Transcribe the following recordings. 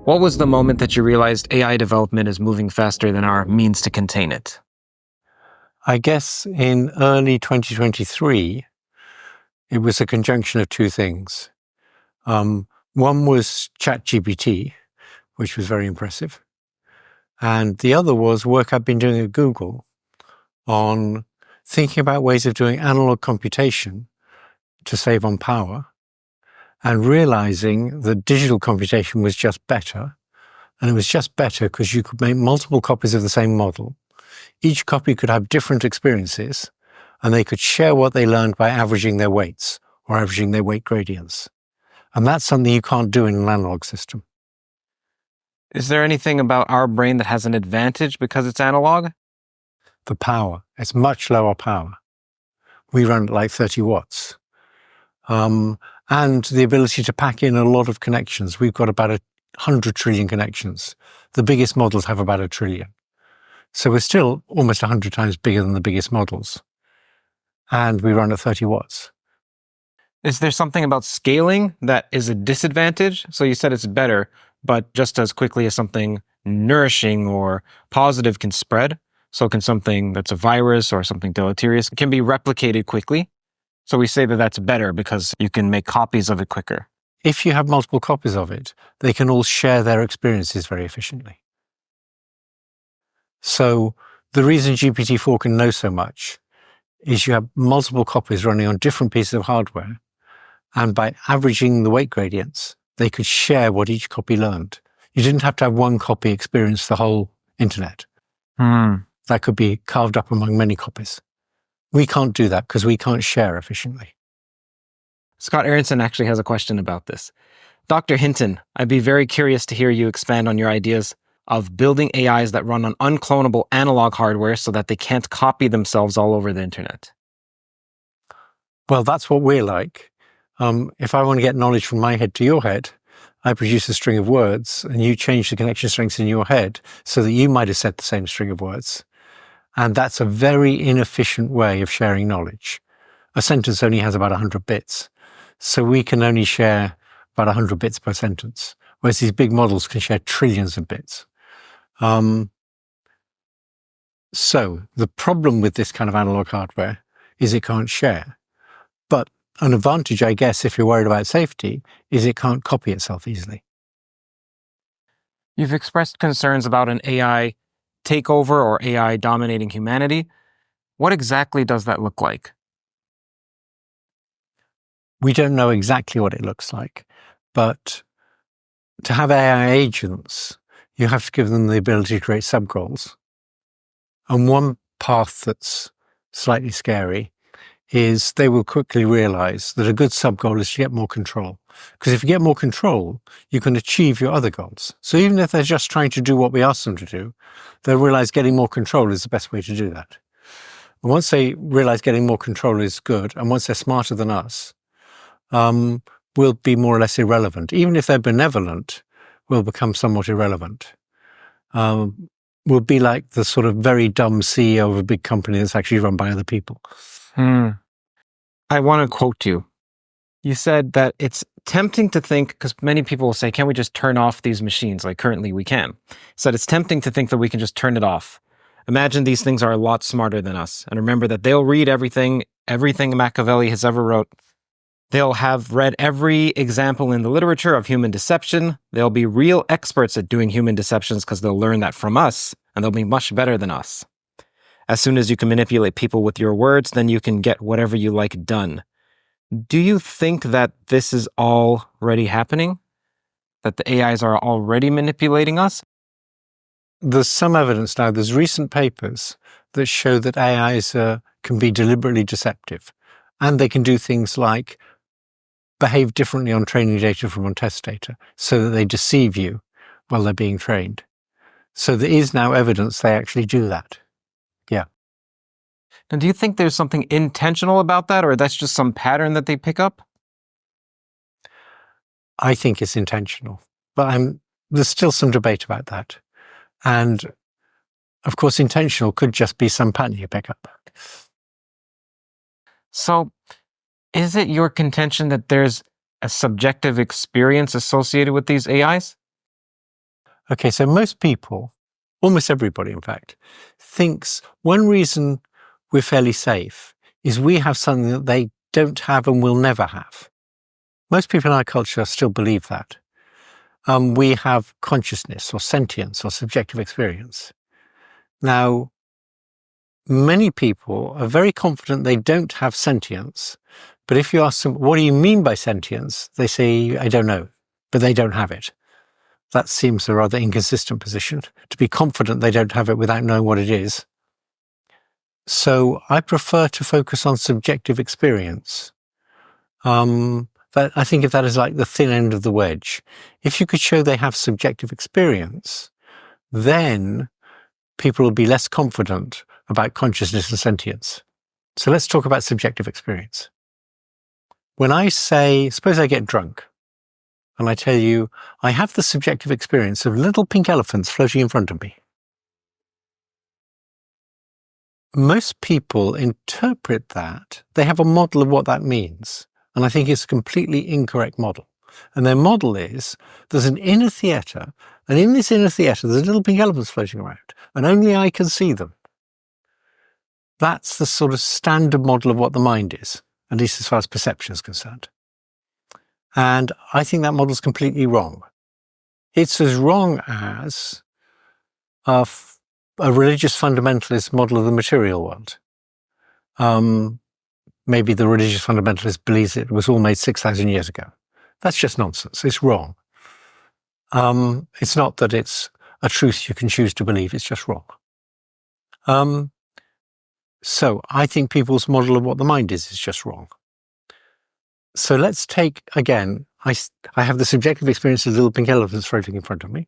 What was the moment that you realized AI development is moving faster than our means to contain it? I guess in early 2023, it was a conjunction of two things. One was ChatGPT, which was very impressive. And the other was work I've been doing at Google on thinking about ways of doing analog computation to save on power, and realizing that digital computation was just better. And it was just better because you could make multiple copies of the same model. Each copy could have different experiences, and they could share what they learned by averaging their weights or averaging their weight gradients. And that's something you can't do in an analog system. Is there anything about our brain that has an advantage because it's analog? The power, it's much lower power. We run at like 30 watts. And the ability to pack in a lot of connections. We've got about 100 trillion connections. The biggest models have about 1 trillion. So we're still almost 100 times bigger than the biggest models. And we run at 30 watts. Is there something about scaling that is a disadvantage? So you said it's better, but just as quickly as something nourishing or positive can spread, so can something that's a virus or something deleterious can be replicated quickly. So we say that that's better because you can make copies of it quicker. If you have multiple copies of it, they can all share their experiences very efficiently. So the reason GPT-4 can know so much is you have multiple copies running on different pieces of hardware. And by averaging the weight gradients, they could share what each copy learned. You didn't have to have one copy experience the whole internet. That could be carved up among many copies. We can't do that because we can't share efficiently. Scott Aronson actually has a question about this. Dr. Hinton, I'd be very curious to hear you expand on your ideas of building AIs that run on unclonable analog hardware so that they can't copy themselves all over the internet. Well, that's what we're like. If I want to get knowledge from my head to your head, I produce a string of words and you change the connection strings in your head so that you might have said the same string of words. And that's a very inefficient way of sharing knowledge. A sentence only has about 100 bits. So we can only share about 100 bits per sentence, whereas these big models can share trillions of bits. So the problem with this kind of analog hardware is it can't share. But an advantage, I guess, if you're worried about safety, is it can't copy itself easily. You've expressed concerns about an AI takeover or AI dominating humanity. What exactly does that look like? We don't know exactly what it looks like, but to have AI agents, you have to give them the ability to create sub-goals. And one path that's slightly scary is they will quickly realize that a good sub-goal is to get more control. Because if you get more control, you can achieve your other goals. So even if they're just trying to do what we ask them to do, they'll realize getting more control is the best way to do that. And once they realize getting more control is good, and once they're smarter than us, we'll be more or less irrelevant. Even if they're benevolent, we'll become somewhat irrelevant. We'll be like the sort of very dumb CEO of a big company that's actually run by other people. I want to quote you. You said that it's tempting to think, because many people will say, can't we just turn off these machines? Like currently we can. So it's tempting to think that we can just turn it off. Imagine these things are a lot smarter than us. And remember that they'll read everything Machiavelli has ever wrote. They'll have read every example in the literature of human deception. They'll be real experts at doing human deceptions because they'll learn that from us, and they'll be much better than us. As soon as you can manipulate people with your words, then you can get whatever you like done. Do you think that this is already happening? That the AIs are already manipulating us? There's some evidence now. There's recent papers that show that AIs can be deliberately deceptive. And they can do things like behave differently on training data from on test data so that they deceive you while they're being trained. So there is now evidence they actually do that. Yeah. And do you think there's something intentional about that, or that's just some pattern that they pick up? I think it's intentional, but there's still some debate about that. And of course, intentional could just be some pattern you pick up. So is it your contention that there's a subjective experience associated with these AIs? Okay, so most people, almost everybody in fact, thinks one reason we're fairly safe is we have something that they don't have and will never have. Most people in our culture still believe that. We have consciousness or sentience or subjective experience. Now, many people are very confident they don't have sentience, but if you ask them, what do you mean by sentience? They say, I don't know, but they don't have it. That seems a rather inconsistent position, to be confident they don't have it without knowing what it is. So I prefer to focus on subjective experience. I think of that as like the thin end of the wedge. If you could show they have subjective experience, then people will be less confident about consciousness and sentience. So let's talk about subjective experience. When I say, suppose I get drunk, and I tell you, I have the subjective experience of little pink elephants floating in front of me. Most people interpret that, they have a model of what that means. And I think it's a completely incorrect model. And their model is, there's an inner theatre, and in this inner theatre, there's little pink elephants floating around, and only I can see them. That's the sort of standard model of what the mind is, at least as far as perception is concerned. And I think that model is completely wrong. It's as wrong as a religious fundamentalist model of the material world. Maybe the religious fundamentalist believes it was all made 6,000 years ago. That's just nonsense. It's wrong. It's not that it's a truth you can choose to believe. It's just wrong. So I think people's model of what the mind is just wrong. So let's take, again, I have the subjective experience of little pink elephants floating in front of me.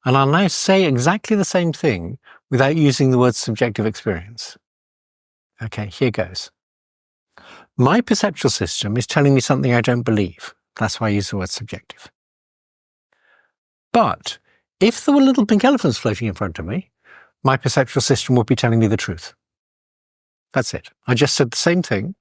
And I'll now say exactly the same thing without using the word subjective experience. Okay, here goes. My perceptual system is telling me something I don't believe. That's why I use the word subjective. But if there were little pink elephants floating in front of me, my perceptual system would be telling me the truth. That's it. I just said the same thing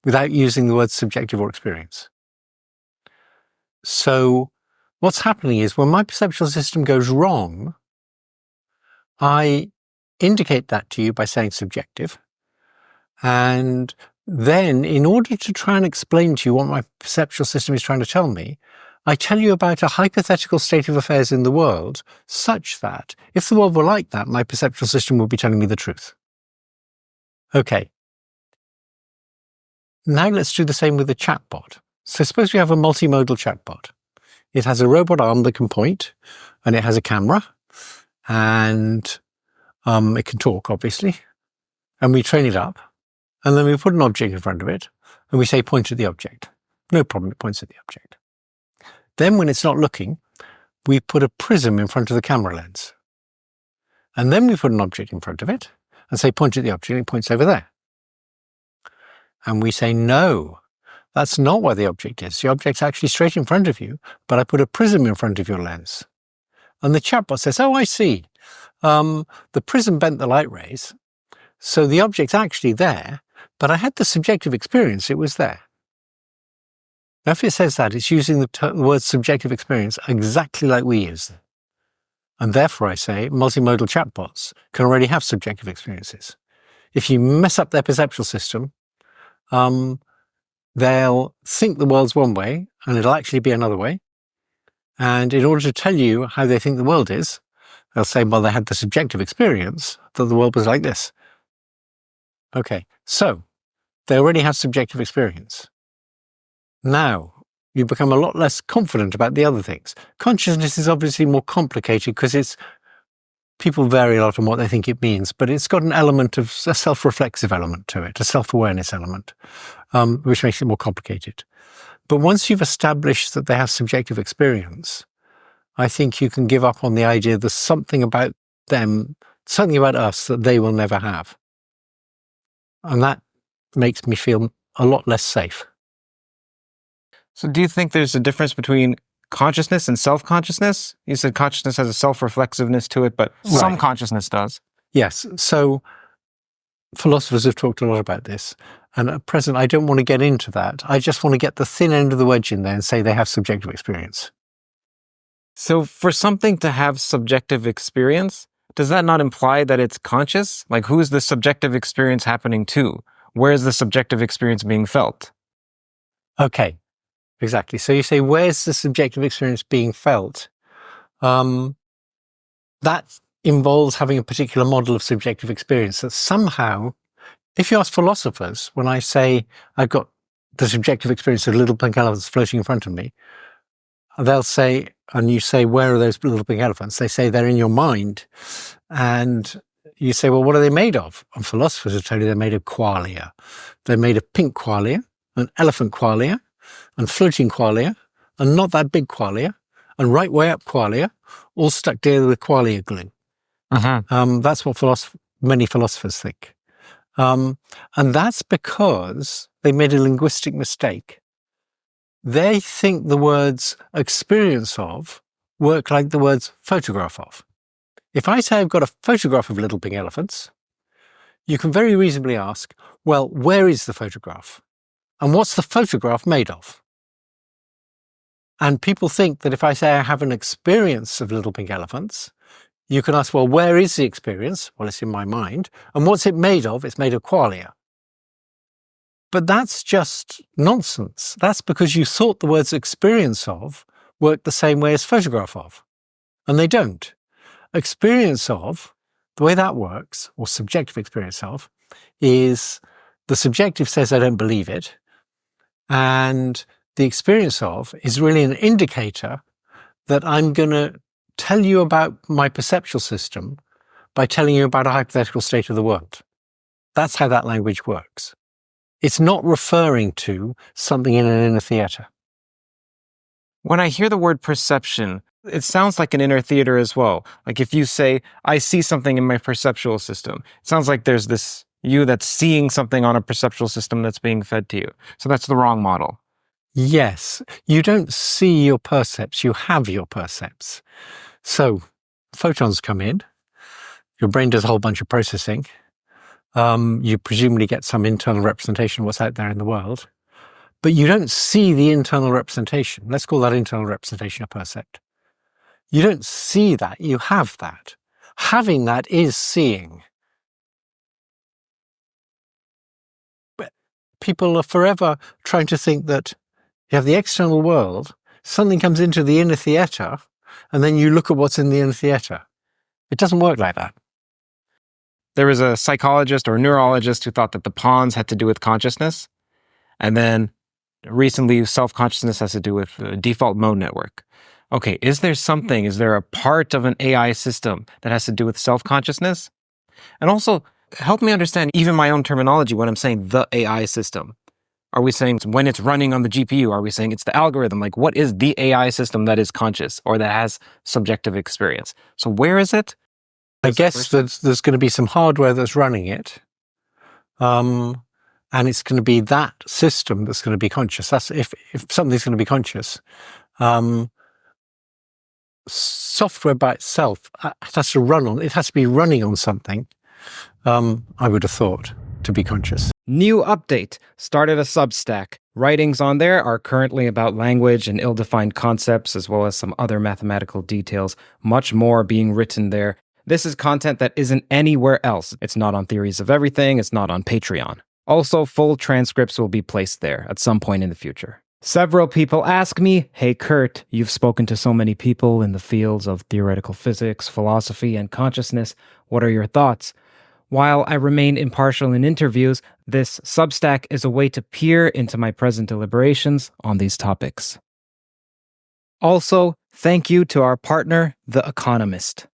without using the word subjective or experience. So what's happening is when my perceptual system goes wrong, I indicate that to you by saying subjective. And then, in order to try and explain to you what my perceptual system is trying to tell me, I tell you about a hypothetical state of affairs in the world, such that if the world were like that, my perceptual system would be telling me the truth. Okay. Now let's do the same with the chatbot. So suppose we have a multimodal chatbot. It has a robot arm that can point, and it has a camera, and it can talk, obviously, and we train it up. And then we put an object in front of it, and we say, point at the object. No problem, it points at the object. Then when it's not looking, we put a prism in front of the camera lens. And then we put an object in front of it, and say, point at the object, and it points over there. And we say, no, that's not where the object is. The object's actually straight in front of you, but I put a prism in front of your lens. And the chatbot says, oh, I see. The prism bent the light rays, so the object's actually there, but I had the subjective experience it was there. Now, if it says that, it's using the word subjective experience exactly like we use them. And therefore, I say, multimodal chatbots can already have subjective experiences. If you mess up their perceptual system, they'll think the world's one way, and it'll actually be another way. And in order to tell you how they think the world is, they'll say, well, they had the subjective experience that the world was like this. Okay, so they already have subjective experience. Now, you become a lot less confident about the other things. Consciousness is obviously more complicated because people vary a lot on what they think it means, but it's got an element of a self-reflexive element to it, a self-awareness element, which makes it more complicated. But once you've established that they have subjective experience, I think you can give up on the idea there's something about them, something about us that they will never have. And that makes me feel a lot less safe. So do you think there's a difference between consciousness and self-consciousness? You said consciousness has a self-reflexiveness to it, but some consciousness does. Yes. So philosophers have talked a lot about this. And at present, I don't want to get into that. I just want to get the thin end of the wedge in there and say they have subjective experience. So for something to have subjective experience, does that not imply that it's conscious? Like, who is the subjective experience happening to? Where is the subjective experience being felt? Okay, exactly. So you say, where's the subjective experience being felt? That involves having a particular model of subjective experience that somehow, if you ask philosophers, when I say I've got the subjective experience of little pink elephants floating in front of me, they'll say, and you say, where are those little pink elephants? They say they're in your mind. And you say, well, what are they made of? And philosophers will tell you they're made of qualia. They're made of pink qualia, and elephant qualia, and floating qualia, and not that big qualia, and right way up qualia, all stuck together with qualia glue. That's what many philosophers think. And that's because they made a linguistic mistake. They think the words experience of work like the words photograph of. If I say I've got a photograph of little pink elephants, you can very reasonably ask, well, where is the photograph? And what's the photograph made of? And people think that if I say I have an experience of little pink elephants, you can ask, well, where is the experience? Well, it's in my mind. And what's it made of? It's made of qualia. But that's just nonsense. That's because you thought the words experience of work the same way as photograph of. And they don't. Experience of, the way that works, or subjective experience of, is the subjective says I don't believe it. And the experience of is really an indicator that I'm going to tell you about my perceptual system by telling you about a hypothetical state of the world. That's how that language works. It's not referring to something in an inner theater. When I hear the word perception, it sounds like an inner theater as well. Like if you say, I see something in my perceptual system, it sounds like there's this you that's seeing something on a perceptual system that's being fed to you. So that's the wrong model. Yes, you don't see your percepts, you have your percepts. So photons come in, your brain does a whole bunch of processing. You presumably get some internal representation of what's out there in the world, but you don't see the internal representation. Let's call that internal representation a percept. You don't see that, you have that. Having that is seeing. But people are forever trying to think that you have the external world, something comes into the inner theater, and then you look at what's in the inner theater. It doesn't work like that. There was a psychologist or neurologist who thought that the pawns had to do with consciousness. And then recently, self-consciousness has to do with the default mode network. Okay, is there a part of an AI system that has to do with self-consciousness? And also, help me understand even my own terminology when I'm saying the AI system. Are we saying when it's running on the GPU? Are we saying it's the algorithm? Like, what is the AI system that is conscious or that has subjective experience? So where is it? I guess there's going to be some hardware that's running it. And it's going to be that system that's going to be conscious. That's if something's going to be conscious. Software by itself it has to be running on something, I would have thought, to be conscious. New update. Started a Substack. Writings on there are currently about language and ill-defined concepts, as well as some other mathematical details. Much more being written there. This is content that isn't anywhere else. It's not on Theories of Everything. It's not on Patreon. Also, full transcripts will be placed there at some point in the future. Several people ask me, hey Curt, you've spoken to so many people in the fields of theoretical physics, philosophy, and consciousness. What are your thoughts? While I remain impartial in interviews, this Substack is a way to peer into my present deliberations on these topics. Also, thank you to our partner, The Economist.